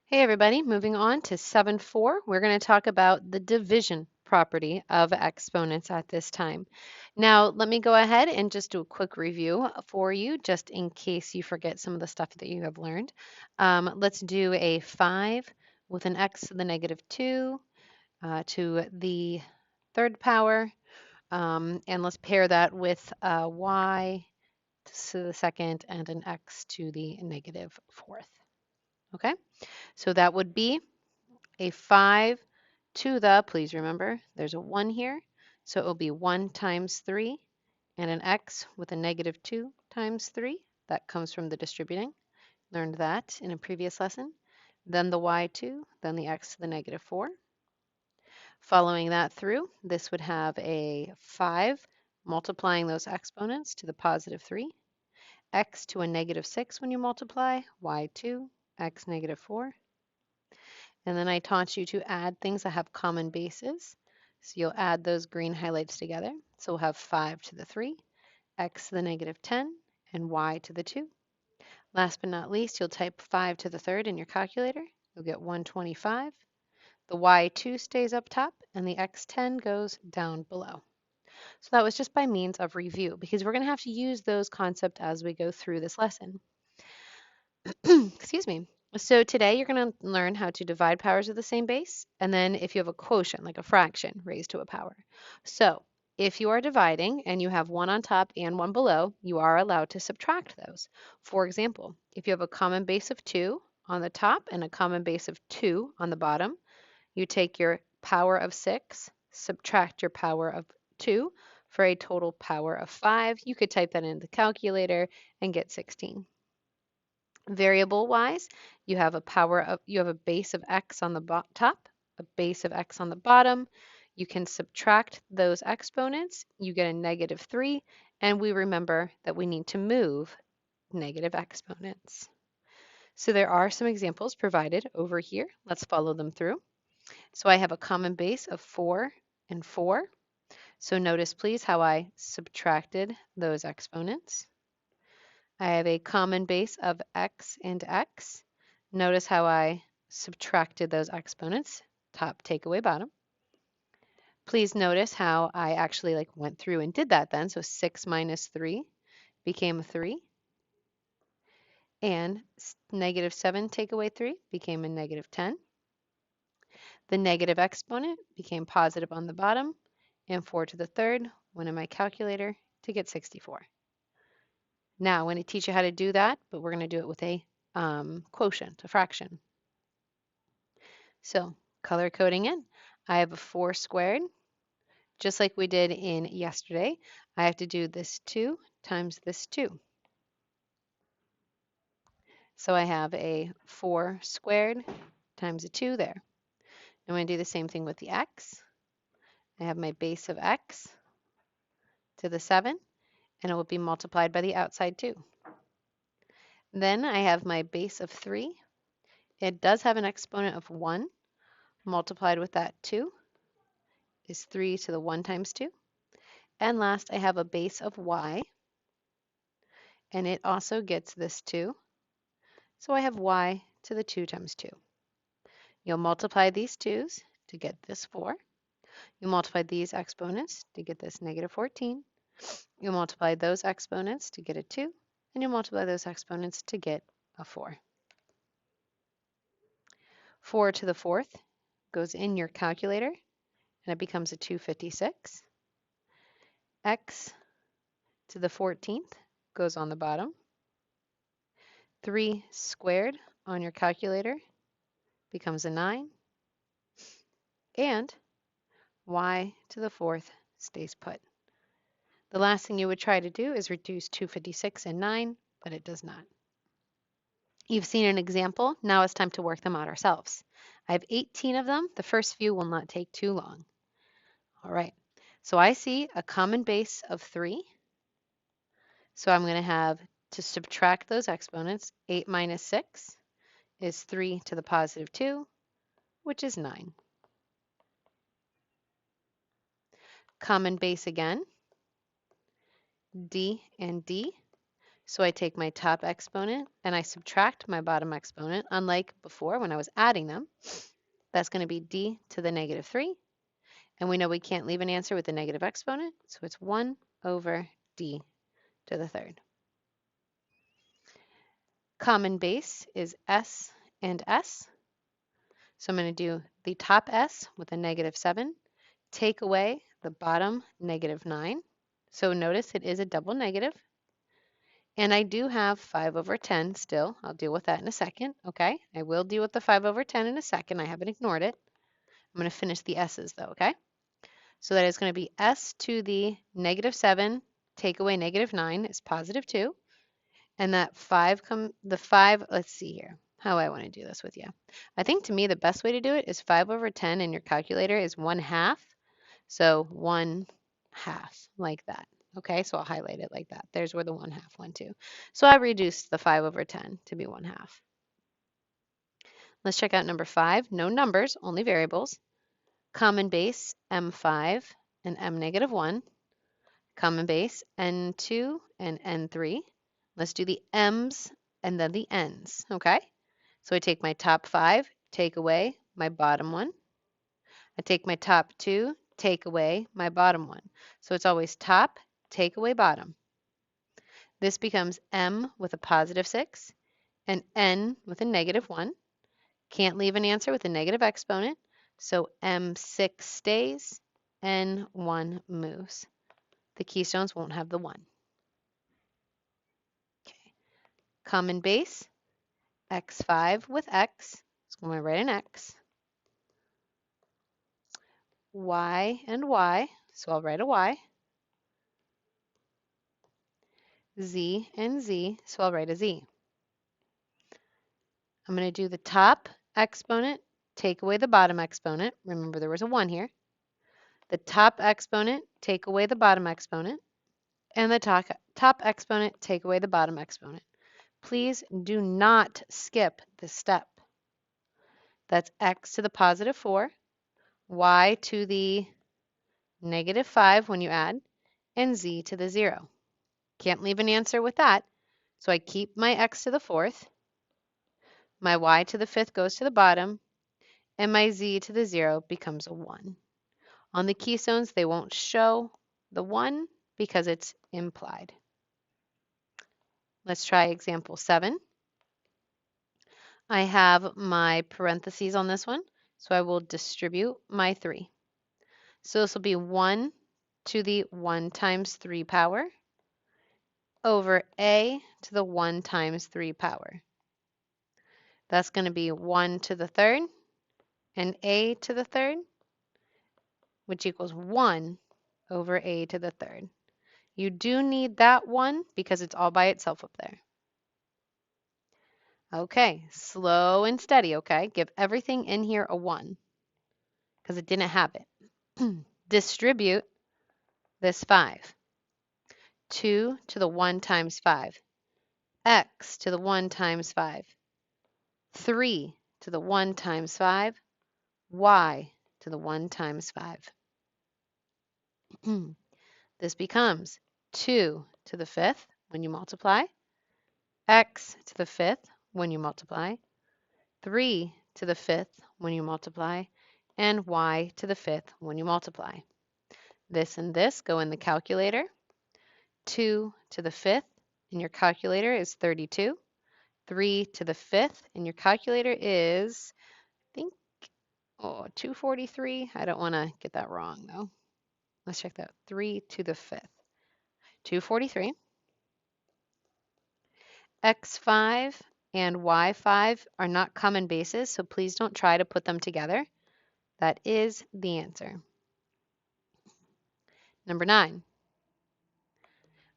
Hey everybody, moving on to 7.4, we're going to talk about the division property of exponents at this time. Now, let me go ahead and just do a quick review for you, just in case you forget some of the stuff that you have learned. Let's do a 5 with an x to the negative 2 to the third power, and let's pair that with y to the second and an x to the negative fourth. Okay, so that would be a 5 to the, please remember, there's a 1 here, so it will be 1 times 3, and an x with a negative 2 times 3. That comes from the distributing. Learned that in a previous lesson. Then the y2, then the x to the negative 4. Following that through, this would have a 5 multiplying those exponents to the positive 3, x to a negative 6 when you multiply, y2, x negative 4. And then I taught you to add things that have common bases. So you'll add those green highlights together. So we'll have 5 to the 3, x to the negative 10, and y to the 2. Last but not least, you'll type 5 to the third in your calculator. You'll get 125. The y2 stays up top, and the x10 goes down below. So that was just by means of review, because we're going to have to use those concepts as we go through this lesson. Excuse me. So today you're going to learn how to divide powers of the same base, and then if you have a quotient, like a fraction, raised to a power. So if you are dividing and you have one on top and one below, you are allowed to subtract those. For example, if you have a common base of 2 on the top and a common base of 2 on the bottom, you take your power of 6, subtract your power of 2 for a total power of 5. You could type that in the calculator and get 16. Variable wise, you have a base of x on the top, a base of x on the bottom. You can subtract those exponents, you get a negative 3, and we remember that we need to move negative exponents. So there are some examples provided over here. Let's follow them through. So I have a common base of 4 and 4. So notice please how I subtracted those exponents. I have a common base of x and x. Notice how I subtracted those exponents, top take away bottom. Please notice how I actually went through and did that then. So 6 minus 3 became 3. And negative 7 take away 3 became a negative 10. The negative exponent became positive on the bottom, and 4 to the third went in my calculator to get 64. Now, I'm going to teach you how to do that, but we're going to do it with a quotient, a fraction. So color coding in, I have a 4 squared. Just like we did in yesterday, I have to do this 2 times this 2. So I have a 4 squared times a 2 there. I'm going to do the same thing with the x. I have my base of x to the 7, and it will be multiplied by the outside 2. Then I have my base of 3. It does have an exponent of 1. Multiplied with that 2 is 3 to the 1 times 2. And last, I have a base of y, and it also gets this 2. So I have y to the 2 times 2. You'll multiply these 2's to get this 4. You multiply these exponents to get this negative 14. You multiply those exponents to get a 2, and you multiply those exponents to get a 4. 4 to the 4th goes in your calculator, and it becomes a 256. X to the 14th goes on the bottom. 3 squared on your calculator becomes a 9. And y to the 4th stays put. The last thing you would try to do is reduce 256 and 9, but it does not. You've seen an example. Now it's time to work them out ourselves. I have 18 of them. The first few will not take too long. All right. So I see a common base of 3. So I'm going to have to subtract those exponents. 8 minus 6 is 3 to the positive 2, which is 9. Common base again, d and d. So I take my top exponent and I subtract my bottom exponent, unlike before when I was adding them. That's going to be d to the negative 3. And we know we can't leave an answer with a negative exponent, so it's 1 over d to the third. Common base is s and s. So I'm going to do the top s with a negative 7, take away the bottom negative 9. So notice it is a double negative. And I do have 5 over 10 still. I'll deal with that in a second, okay? I will deal with the 5 over 10 in a second. I haven't ignored it. I'm going to finish the s's though, okay? So that is going to be s to the negative 7, take away negative 9 is positive 2. And that 5 let's see here, how I want to do this with you. I think to me the best way to do it is 5 over 10 in your calculator is 1/2. So 1/2, like that. Okay, so I'll highlight it like that. There's where the 1/2 went to. So I reduced the 5 over 10 to be 1/2. Let's check out number 5. No numbers, only variables. Common base, m5 and m-1. Common base, n2 and n3. Let's do the m's and then the n's, okay? So I take my top 5, take away my bottom 1. I take my top 2, take away my bottom 1. So it's always top, take away bottom. This becomes m with a positive 6 and n with a negative 1. Can't leave an answer with a negative exponent, so m6 stays, n1 moves. The keystones won't have the 1. Okay. Common base, x5 with x. So I'm going to write an x. Y and y, so I'll write a y. Z and z, so I'll write a z. I'm going to do the top exponent, take away the bottom exponent. Remember there was a 1 here. The top exponent, take away the bottom exponent. And the top exponent, take away the bottom exponent. Please do not skip this step. That's x to the positive 4, y to the negative 5 when you add, and z to the 0. Can't leave an answer with that, so I keep my x to the 4th, my y to the 5th goes to the bottom, and my z to the 0 becomes a 1. On the keystones, they won't show the 1 because it's implied. Let's try example 7. I have my parentheses on this one, so I will distribute my 3. So this will be 1 to the 1 times 3 power over a to the 1 times 3 power. That's going to be 1 to the 3rd and a to the 3rd, which equals 1 over a to the 3rd. You do need that 1 because it's all by itself up there. Okay, slow and steady, okay? Give everything in here a 1 because it didn't have it. Distribute this 5. 2 to the 1 times 5. X to the 1 times 5. 3 to the 1 times 5. Y to the 1 times 5. This becomes 2 to the 5th when you multiply. X to the 5th when you multiply. 3 to the 5th when you multiply, and y to the 5th when you multiply. This and this go in the calculator. 2 to the 5th in your calculator is 32. 3 to the 5th in your calculator is, I think, 243. I don't want to get that wrong, though. Let's check that. 3 to the 5th. 243. X5 and Y5 are not common bases, so please don't try to put them together. That is the answer. Number 9.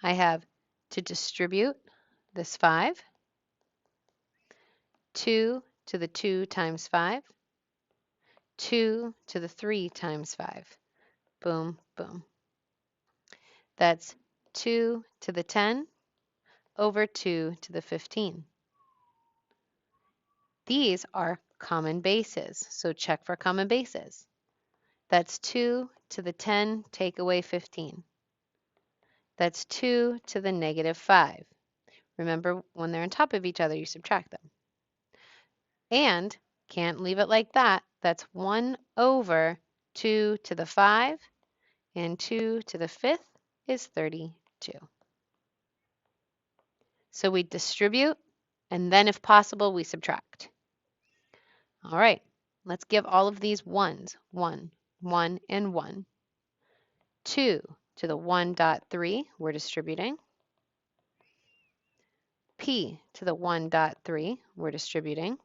I have to distribute this 5. 2 to the 2 times 5. 2 to the 3 times 5. Boom, boom. That's 2 to the 10 over 2 to the 15. These are common bases, so check for common bases. That's 2 to the 10 take away 15. That's 2 to the negative 5. Remember, when they're on top of each other, you subtract them. And can't leave it like that. That's 1 over 2 to the 5, and 2 to the 5th is 32. So we distribute, and then if possible, we subtract. All right, let's give all of these ones. 1, 1, and 1. 2 to the 1.3, we're distributing. P to the 1.3, we're distributing.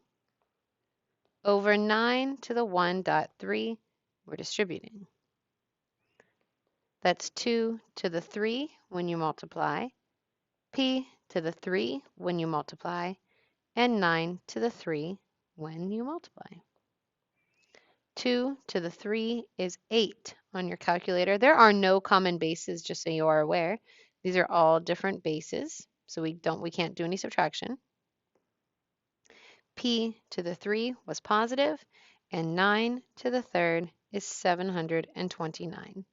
Over 9 to the 1.3, we're distributing. That's 2 to the 3 when you multiply, p to the 3 when you multiply, and 9 to the 3 when you multiply. 2 to the 3 is 8 on your calculator. There are no common bases, just so you are aware. These are all different bases, so we can't do any subtraction. P to the 3 was positive, and 9 to the 3rd is 729.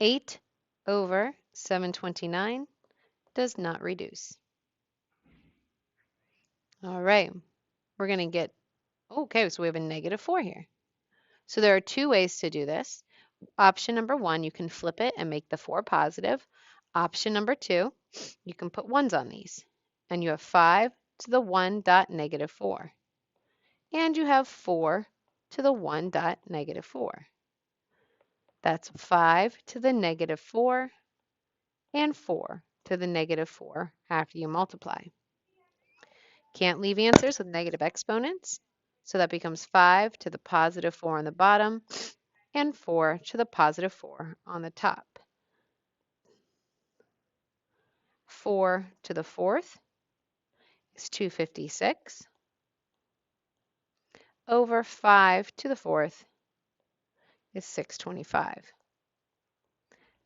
8 over 729 does not reduce. All right, we're going to get, okay, so we have a -4 here. So there are two ways to do this. Option number 1, you can flip it and make the 4 positive. Option number 2, you can put 1s on these. And you have 5 to the 1.4. And you have 4 to the 1.4. That's 5 to the -4 and 4 to the -4 after you multiply. Can't leave answers with negative exponents, so that becomes 5 to the +4 on the bottom and 4 to the +4 on the top. 4 to the 4th is 256 over 5 to the 4th is 625.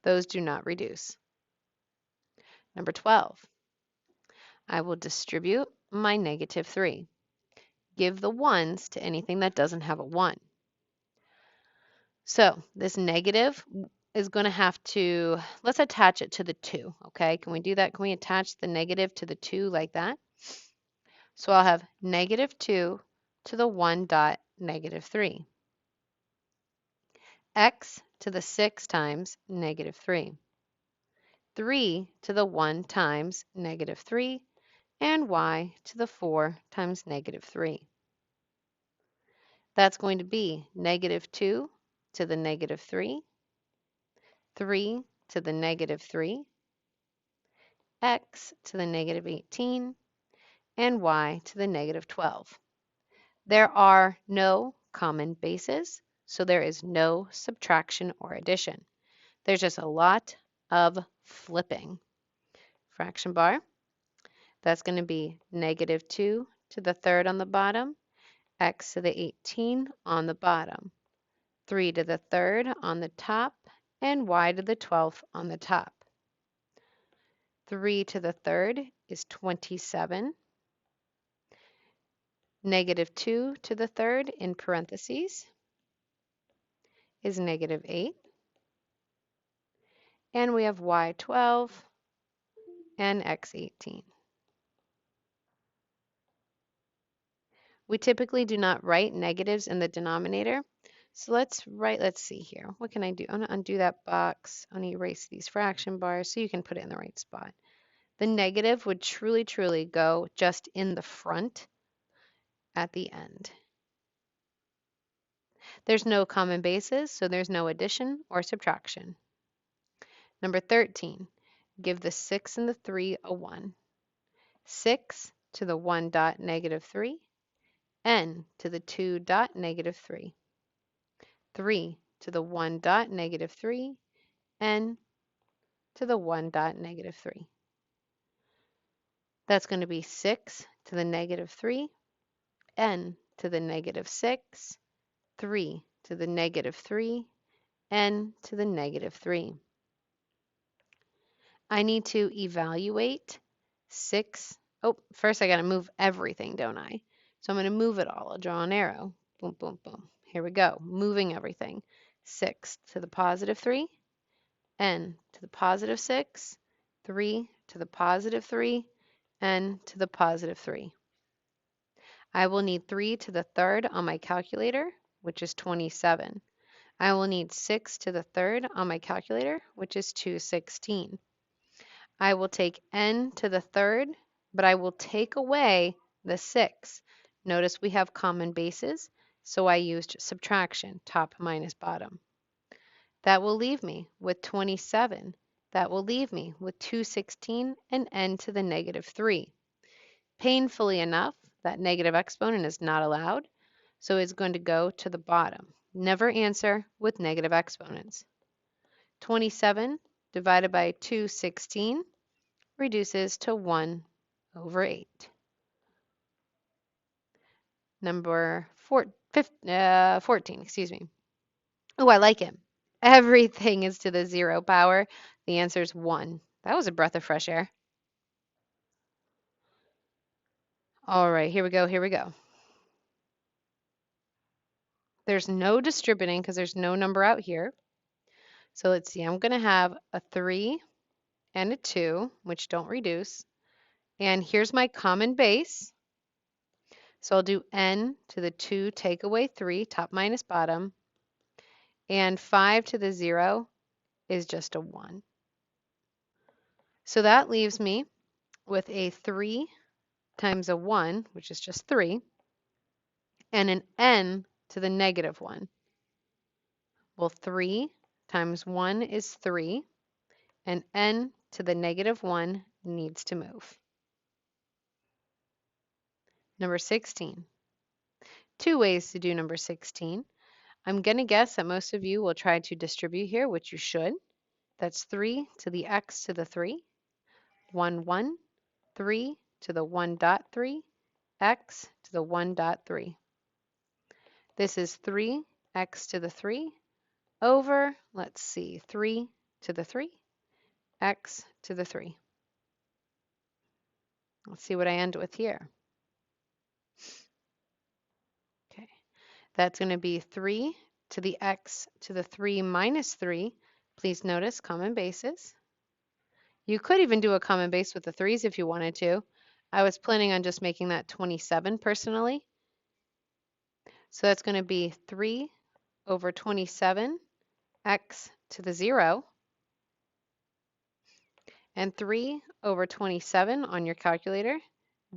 Those do not reduce. Number 12, I will distribute my -3. Give the 1s to anything that doesn't have a 1. So this negative is going to have to, let's attach it to the 2, okay? Can we do that? Can we attach the negative to the 2 like that? So I'll have -2 to the 1.3. X to the 6 times -3. 3 to the 1 times -3, and y to the 4 times -3. That's going to be -2 to the -3, 3 to the -3, x to the -18, and y to the -12. There are no common bases, so there is no subtraction or addition. There's just a lot of flipping. Fraction bar, that's going to be -2 to the 3rd on the bottom, x to the 18 on the bottom, 3 to the 3rd on the top, and y to the 12th on the top. 3 to the 3rd is 27. -2 to the 3rd in parentheses is -8. And we have y12 and x18. We typically do not write negatives in the denominator. So let's see here. What can I do? I'm going to undo that box. I'm going to erase these fraction bars so you can put it in the right spot. The negative would truly go just in the front at the end. There's no common bases, so there's no addition or subtraction. Number 13, give the 6 and the 3 a 1. 6 to the 1.3, n to the 2.3. 3 to the 1.3, n to the 1.3. That's going to be 6 to the -3, n to the -6, 3 to the -3, n to the -3. I need to evaluate 6. Oh, first I got to move everything, don't I? So I'm going to move it all. I'll draw an arrow. Boom, boom, boom. Here we go. Moving everything. 6 to the +3, n to the +6, 3 to the +3, n to the positive 3. I will need 3 to the third on my calculator, which is 27. I will need 6 to the third on my calculator, which is 216. I will take n to the third, but I will take away the 6. Notice we have common bases, so I used subtraction, top minus bottom. That will leave me with 27. That will leave me with 216 and n to the negative 3. Painfully enough, that negative exponent is not allowed, so it's going to go to the bottom. Never answer with negative exponents. 27 divided by 216 reduces to 1 over 8. Number 14, excuse me. Oh, I like it. Everything is to the 0 power. The answer is 1. That was a breath of fresh air. All right, here we go, here we go. There's no distributing because there's no number out here. So let's see, I'm going to have a 3 and a 2, which don't reduce. And here's my common base. So I'll do n to the 2 take away 3, top minus bottom. And 5 to the 0 is just a 1. So that leaves me with a 3 times a 1, which is just 3, and an n to the negative 1. Well, 3 times 1 is 3, and n to the negative 1 needs to move. Number 16. Two ways to do number 16. I'm going to guess that most of you will try to distribute here, which you should. That's 3 to the x to the 3, 1, 1, 3 to the 1 dot 3, x to the 1 dot 3. This is 3x to the 3 over, let's see, 3 to the 3, x to the 3. Let's see what I end with here. Okay, that's going to be 3 to the x to the 3 minus 3. Please notice common bases. You could even do a common base with the 3's if you wanted to. I was planning on just making that 27 personally. So that's going to be 3 over 27, x to the 0, and 3 over 27 on your calculator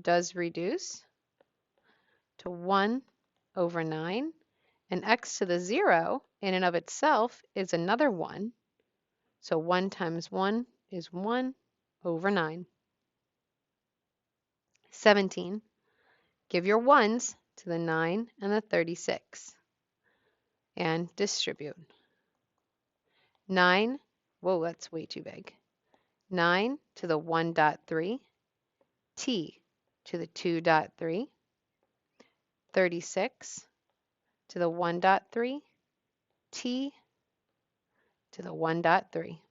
does reduce to 1 over 9, and x to the 0 in and of itself is another 1. So 1 times 1 is 1 over 9. 17. Give your 1's to the 9 and the 36 and distribute. 9, whoa, that's way too big. 9 to the 1 dot 3, t to the 2 dot 3, 36 to the 1 dot 3, t to the 1 dot 3.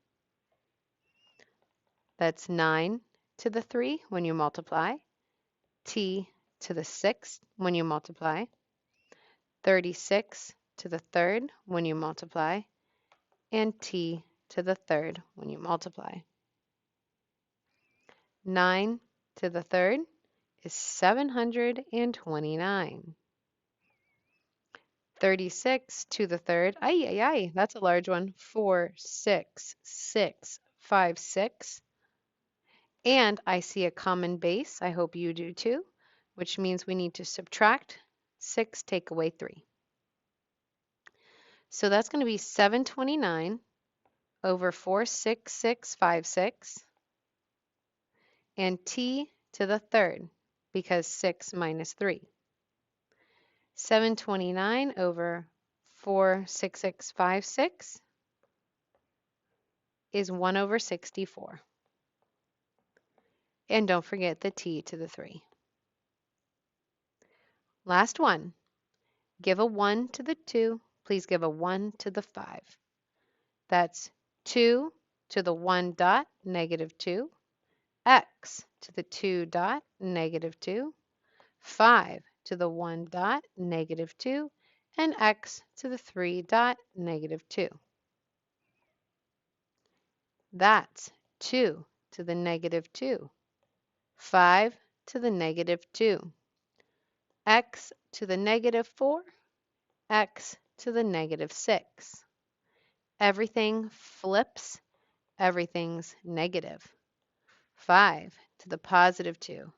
That's 9 to the 3 when you multiply, t to the 6th when you multiply, 36 to the 3rd when you multiply, and t to the 3rd when you multiply. 9 to the 3rd is 729. 36 to the 3rd, that's a large one, 4, 6, 6, 5, 6. And I see a common base, I hope you do too, which means we need to subtract 6, take away 3. So that's going to be 729 over 46656 and t to the 3rd because 6 minus 3. 729 over 46656 is 1 over 64. And don't forget the t to the 3. Last one. Give a 1 to the 2. Please give a 1 to the 5. That's 2 to the 1 dot, negative 2, x to the 2 dot, negative 2, 5 to the 1 dot, negative 2, and x to the 3 dot, negative 2. That's 2 to the negative 2, 5 to the negative 2, x to the negative 4, x to the negative 6. Everything flips, everything's negative. 5 to the positive 2,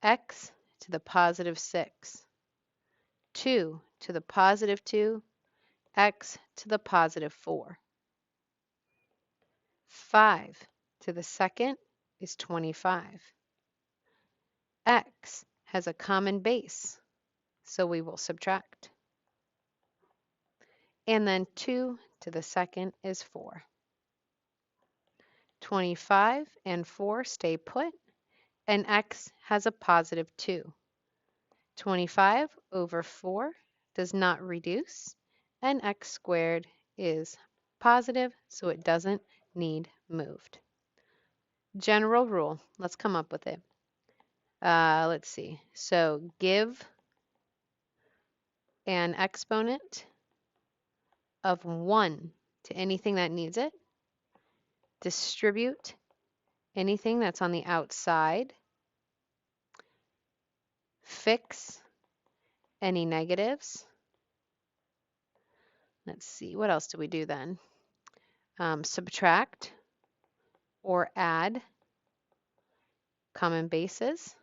x to the positive 6, 2 to the positive 2, x to the positive 4. 5 to the second is 25. X has a common base, so we will subtract. And then 2 to the second is 4. 25 and 4 stay put, and x has a positive 2. 25 over 4 does not reduce, and x squared is positive, so it doesn't need moved. General rule, let's come up with it. Let's see. So give an exponent of 1 to anything that needs it. Distribute anything that's on the outside. Fix any negatives. Let's see, what else do we do then? Subtract or add common bases,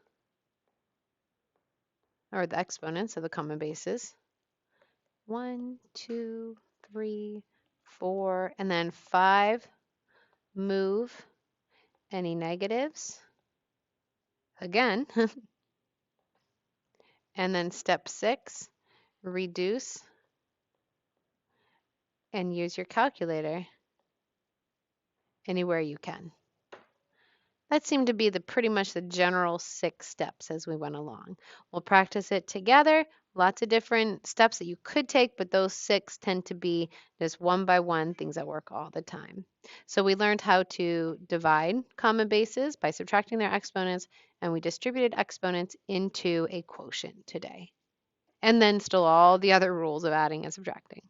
or the exponents of the common bases. 1, 2, 3, 4, and then 5. Move any negatives. Again. And then step 6, reduce and use your calculator anywhere you can. That seemed to be pretty much the general 6 steps as we went along. We'll practice it together. Lots of different steps that you could take, but those 6 tend to be just one by one things that work all the time. So we learned how to divide common bases by subtracting their exponents, and we distributed exponents into a quotient today. And then still all the other rules of adding and subtracting.